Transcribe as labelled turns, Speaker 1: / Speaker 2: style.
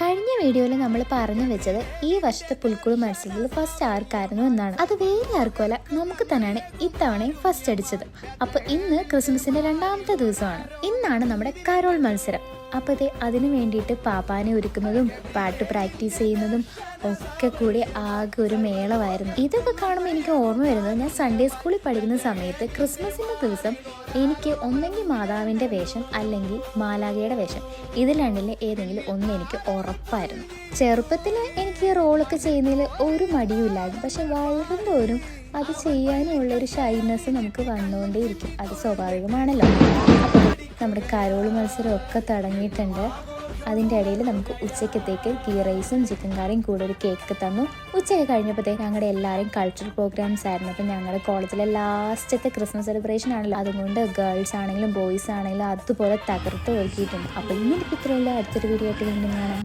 Speaker 1: കഴിഞ്ഞ വീഡിയോയിൽ നമ്മൾ പറഞ്ഞു വെച്ചത് ഈ വർഷത്തെ പുൽക്കുഴി മത്സരത്തിൽ ഫസ്റ്റ് ആർക്കായിരുന്നു എന്നാണ്. അത് വേറെ ആർക്കുമല്ല, നമുക്ക് തന്നെയാണ് ഇത്തവണയും ഫസ്റ്റ് അടിച്ചത്. അപ്പോൾ ഇന്ന് ക്രിസ്മസിന്റെ രണ്ടാമത്തെ ദിവസമാണ്. ഇന്നാണ് നമ്മുടെ കരോൾ മത്സരം. അപ്പോൾ അതിന് വേണ്ടിയിട്ട് പാപ്പാനെ ഒരുക്കുന്നതും പാട്ട് പ്രാക്ടീസ് ചെയ്യുന്നതും ഒക്കെ കൂടി ആകെ ഒരു മേളമായിരുന്നു. ഇതൊക്കെ കാണുമ്പോൾ എനിക്ക് ഓർമ്മ വരുന്നത്, ഞാൻ സൺഡേ സ്കൂളിൽ പഠിക്കുന്ന സമയത്ത് ക്രിസ്മസിൻ്റെ ദിവസം എനിക്ക് ഒന്നെങ്കിൽ മാതാവിൻ്റെ വേഷം അല്ലെങ്കിൽ മാലാഖയുടെ വേഷം, ഇതിൽ രണ്ടിൽ ഏതെങ്കിലും ഒന്ന് എനിക്ക് ഉറപ്പായിരുന്നു. ചെറുപ്പത്തിൽ എനിക്ക് റോളൊക്കെ ചെയ്യുന്നതിൽ ഒരു മടിയുമില്ലായിരുന്നു. പക്ഷെ വളരുമ്പോഴും അത് ചെയ്യാനുള്ളൊരു ഷൈനെസ് നമുക്ക് വന്നുകൊണ്ടേയിരിക്കും. അത് സ്വാഭാവികമാണല്ലോ. അപ്പോൾ നമ്മുടെ കരോൾ മത്സരമൊക്കെ തുടങ്ങിയിട്ടുണ്ട്. അതിൻ്റെ ഇടയിൽ നമുക്ക് ഉച്ചക്കത്തേക്ക് ഗീ റൈസും ചിക്കൻ കറിയും കൂടെ ഒരു കേക്ക് തന്നു. ഉച്ചയൊക്കെ കഴിഞ്ഞപ്പോഴത്തേക്ക് ഞങ്ങളുടെ എല്ലാവരും കൾച്ചറൽ പ്രോഗ്രാംസ് ആയിരുന്നു. അപ്പം ഞങ്ങളുടെ കോളേജിലെ ലാസ്റ്റത്തെ ക്രിസ്മസ് സെലിബ്രേഷൻ ആണല്ലോ, അതുകൊണ്ട് ഗേൾസ് ആണെങ്കിലും ബോയ്സ് ആണെങ്കിലും അതുപോലെ തകർത്ത് ഒരുക്കിയിട്ടുണ്ട്. അപ്പോൾ ഇന്നിപ്പോൾ ഇത്രയുള്ള അടുത്തൊരു വീഡിയോ ആയിട്ട് വീണ്ടും കാണാം.